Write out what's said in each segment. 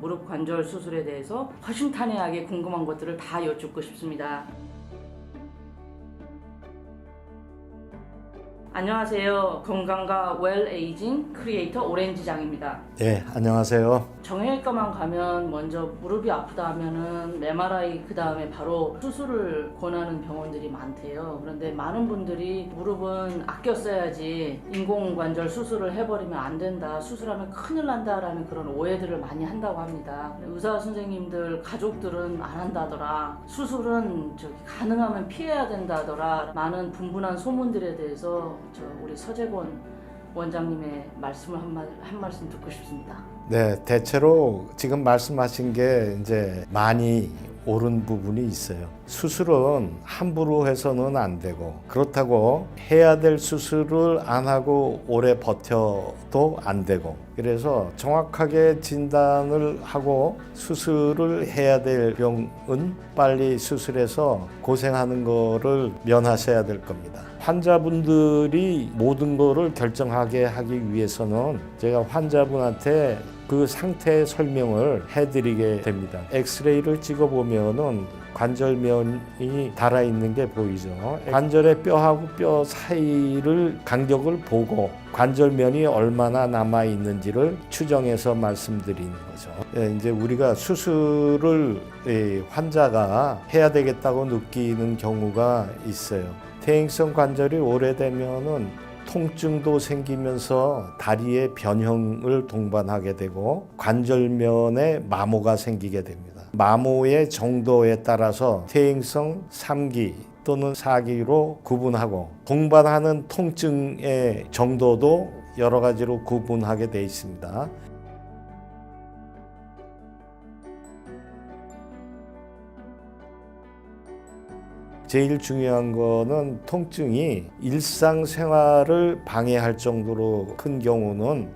무릎 관절 수술에 대해서 허심탄회하게 궁금한 것들을 다 여쭙고 싶습니다. 안녕하세요. 건강과 웰 에이징 크리에이터 오렌지장입니다. 네, 안녕하세요. 정형외과만 가면 먼저 무릎이 아프다 하면은 MRI 그 다음에 바로 수술을 권하는 병원들이 많대요. 그런데 많은 분들이 무릎은 아껴 써야지 인공관절 수술을 해버리면 안 된다, 수술하면 큰일 난다라는 그런 오해들을 많이 한다고 합니다. 의사 선생님들 가족들은 안 한다더라, 수술은 가능하면 피해야 된다더라, 많은 분분한 소문들에 대해서 우리 서재권 원장님의 말씀을 한 말씀 듣고 싶습니다. 네, 대체로 지금 말씀하신 게 이제 많이 옳은 부분이 있어요. 수술은 함부로 해서는 안 되고, 그렇다고 해야 될 수술을 안 하고 오래 버텨도 안 되고, 그래서 정확하게 진단을 하고 수술을 해야 될 병은 빨리 수술해서 고생하는 거를 면하셔야 될 겁니다. 환자분들이 모든 거를 결정하게 하기 위해서는 제가 환자분한테 그 상태 설명을 해드리게 됩니다. 엑스레이를 찍어보면은 관절면이 달아있는 게 보이죠. 관절의 뼈하고 뼈 사이를 간격을 보고 관절면이 얼마나 남아있는지를 추정해서 말씀드리는 거죠. 이제 우리가 수술을 환자가 해야 되겠다고 느끼는 경우가 있어요. 퇴행성 관절이 오래되면은 통증도 생기면서 다리의 변형을 동반하게 되고 관절면에 마모가 생기게 됩니다. 마모의 정도에 따라서 퇴행성 3기 또는 4기로 구분하고 동반하는 통증의 정도도 여러 가지로 구분하게 되어 있습니다. 제일 중요한 거는 통증이 일상생활을 방해할 정도로 큰 경우는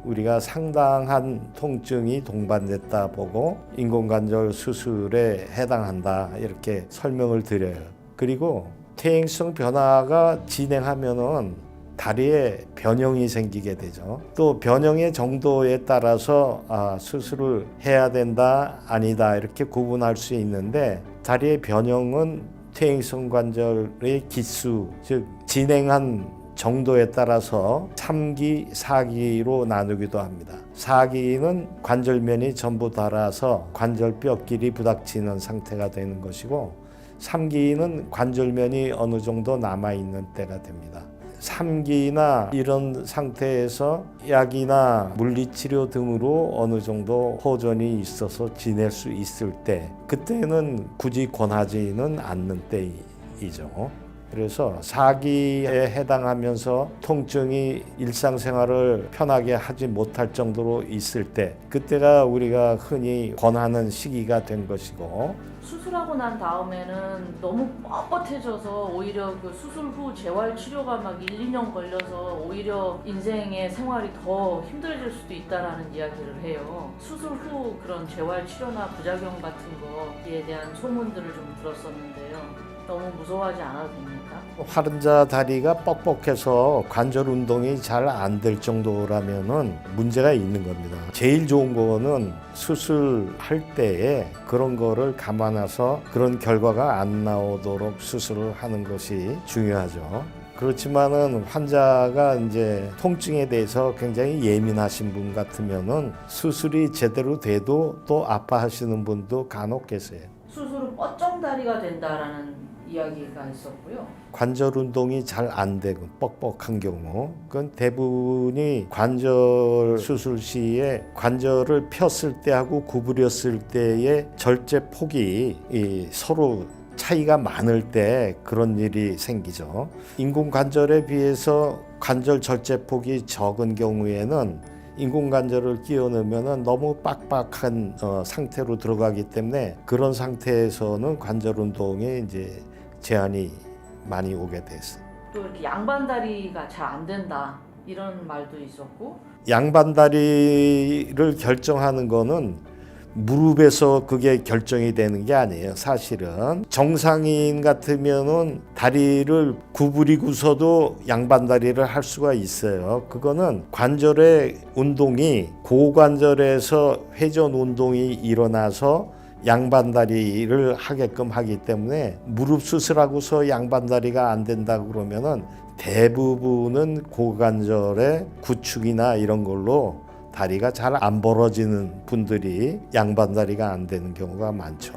우리가 상당한 통증이 동반됐다 보고 인공관절 수술에 해당한다, 이렇게 설명을 드려요. 그리고 퇴행성 변화가 진행하면은 다리에 변형이 생기게 되죠. 또 변형의 정도에 따라서 수술을 해야 된다, 아니다, 이렇게 구분할 수 있는데, 다리의 변형은 퇴행성 관절의 기수, 즉 진행한 정도에 따라서 3기, 4기로 나누기도 합니다. 4기는 관절면이 전부 닳아서 관절뼈끼리 부닥치는 상태가 되는 것이고, 3기는 관절면이 어느 정도 남아있는 때가 됩니다. 3기나 이런 상태에서 약이나 물리치료 등으로 어느 정도 호전이 있어서 지낼 수 있을 때, 그때는 굳이 권하지는 않는 때이죠. 그래서 4기에 해당하면서 통증이 일상생활을 편하게 하지 못할 정도로 있을 때, 그때가 우리가 흔히 권하는 시기가 된 것이고, 수술하고 난 다음에는 너무 뻣뻣해져서 오히려 그 수술 후 재활치료가 막 1, 2년 걸려서 오히려 인생의 생활이 더 힘들어질 수도 있다라는 이야기를 해요. 수술 후 그런 재활치료나 부작용 같은 거에 대한 소문들을 좀 들었었는데요. 너무 무서워하지 않아도 됩니까? 환자 다리가 뻑뻑해서 관절 운동이 잘 안 될 정도라면은 문제가 있는 겁니다. 제일 좋은 거는 수술할 때에 그런 거를 감안해서 그런 결과가 안 나오도록 수술을 하는 것이 중요하죠. 그렇지만은 환자가 이제 통증에 대해서 굉장히 예민하신 분 같으면은 수술이 제대로 돼도 또 아파하시는 분도 간혹 계세요. 수술 후 뻗정다리가 된다라는 이야기가 있었고요. 관절 운동이 잘 안 되고 뻑뻑한 경우, 그건 대부분이 관절 수술 시에 관절을 폈을 때하고 구부렸을 때의 절제 폭이 서로 차이가 많을 때 그런 일이 생기죠. 인공관절에 비해서 관절 절제폭이 적은 경우에는 인공관절을 끼워 넣으면 너무 빡빡한 상태로 들어가기 때문에 그런 상태에서는 관절 운동에 이제 제한이 많이 오게 됐어요. 또 이렇게 양반다리가 잘 안 된다, 이런 말도 있었고, 양반다리를 결정하는 거는 무릎에서 그게 결정이 되는 게 아니에요. 사실은 정상인 같으면은 다리를 구부리고서도 양반다리를 할 수가 있어요. 그거는 관절의 운동이 고관절에서 회전 운동이 일어나서 양반다리를 하게끔 하기 때문에 무릎 수술하고서 양반다리가 안 된다 그러면은 대부분은 고관절의 구축이나 이런 걸로 다리가 잘 안 벌어지는 분들이 양반다리가 안 되는 경우가 많죠.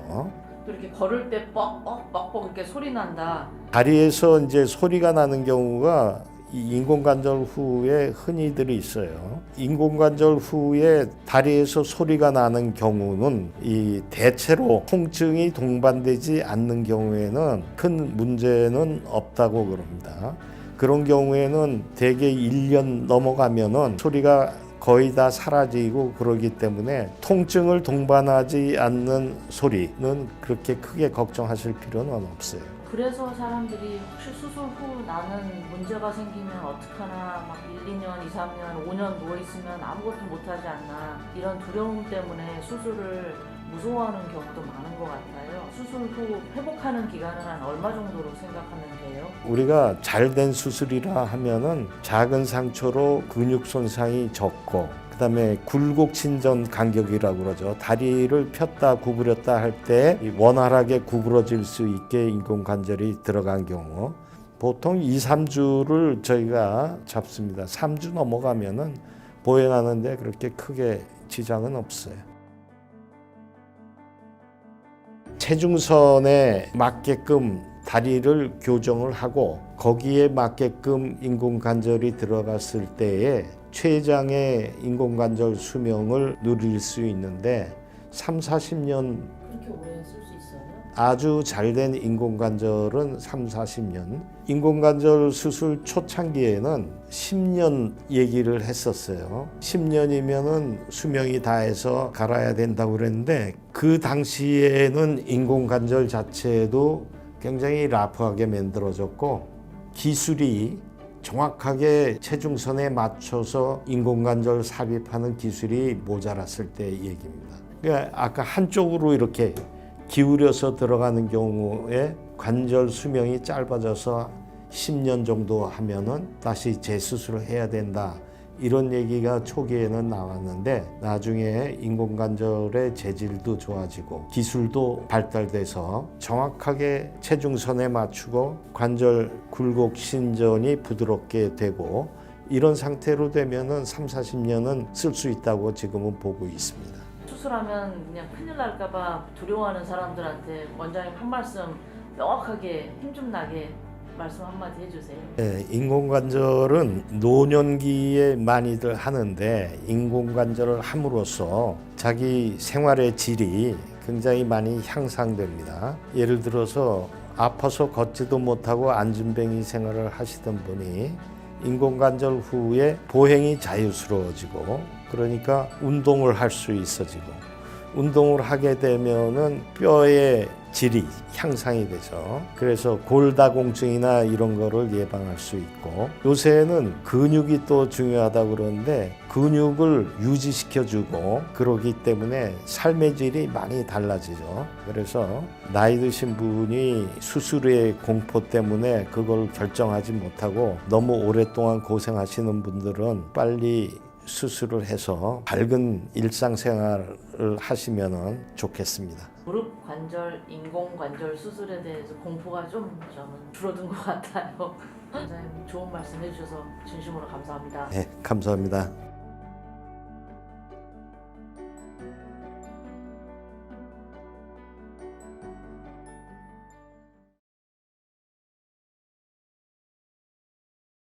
이렇게 걸을 때 뻑뻑뻑뻑 이렇게 소리 난다. 다리에서 이제 소리가 나는 경우가 이 인공관절 후에 흔히들 있어요. 인공관절 후에 다리에서 소리가 나는 경우는 이 대체로 통증이 동반되지 않는 경우에는 큰 문제는 없다고 그럽니다. 그런 경우에는 대개 1년 넘어가면은 소리가 거의 다 사라지고 그러기 때문에 통증을 동반하지 않는 소리는 그렇게 크게 걱정하실 필요는 없어요. 그래서 사람들이 혹시 수술 후 나는 문제가 생기면 어떡하나 막 1, 2년, 2, 3년, 5년 누워있으면 아무것도 못하지 않나 이런 두려움 때문에 수술을 무서워하는 경우도 많은 것 같아요. 수술 후 회복하는 기간은 한 얼마 정도로 생각하면 돼요? 우리가 잘된 수술이라 하면은 작은 상처로 근육 손상이 적고 그다음에 굴곡 신전 간격이라고 그러죠. 다리를 폈다 구부렸다 할 때 원활하게 구부러질 수 있게 인공관절이 들어간 경우 보통 2, 3주를 저희가 잡습니다. 3주 넘어가면은 보행하는데 그렇게 크게 지장은 없어요. 체중선에 맞게끔 다리를 교정을 하고 거기에 맞게끔 인공관절이 들어갔을 때에 최장의 인공관절 수명을 누릴 수 있는데 3, 40년 그렇게 오래 쓸 수 있어요? 아주 잘된 인공관절은 3, 40년 인공관절 수술 초창기에는 10년 얘기를 했었어요. 10년이면은 수명이 다해서 갈아야 된다고 그랬는데 그 당시에는 인공관절 자체도 굉장히 라프하게 만들어졌고 기술이 정확하게 체중선에 맞춰서 인공관절 삽입하는 기술이 모자랐을 때 얘기입니다. 그러니까 아까 한쪽으로 이렇게 기울여서 들어가는 경우에 관절 수명이 짧아져서 10년 정도 하면은 다시 재수술을 해야 된다. 이런 얘기가 초기에는 나왔는데 나중에 인공관절의 재질도 좋아지고 기술도 발달돼서 정확하게 체중선에 맞추고 관절 굴곡 신전이 부드럽게 되고 이런 상태로 되면은 3, 40년은 쓸 수 있다고 지금은 보고 있습니다. 수술하면 그냥 큰일 날까봐 두려워하는 사람들한테 원장님 한 말씀 명확하게 힘 좀 나게 말씀 한마디 해주세요. 네, 인공관절은 노년기에 많이들 하는데 인공관절을 함으로써 자기 생활의 질이 굉장히 많이 향상됩니다. 예를 들어서 아파서 걷지도 못하고 앉은뱅이 생활을 하시던 분이 인공관절 후에 보행이 자유스러워지고 그러니까 운동을 할 수 있어지고 운동을 하게 되면은 뼈의 질이 향상이 되죠. 그래서 골다공증이나 이런 거를 예방할 수 있고 요새는 근육이 또 중요하다고 그러는데 근육을 유지시켜주고 그러기 때문에 삶의 질이 많이 달라지죠. 그래서 나이 드신 분이 수술의 공포 때문에 그걸 결정하지 못하고 너무 오랫동안 고생하시는 분들은 빨리 수술을 해서 밝은 일상생활을 하시면 좋겠습니다. 무릎 관절, 인공관절 수술에 대해서 공포가 좀 저는 줄어든 것 같아요. 원장님 좋은 말씀 해주셔서 진심으로 감사합니다. 네, 감사합니다.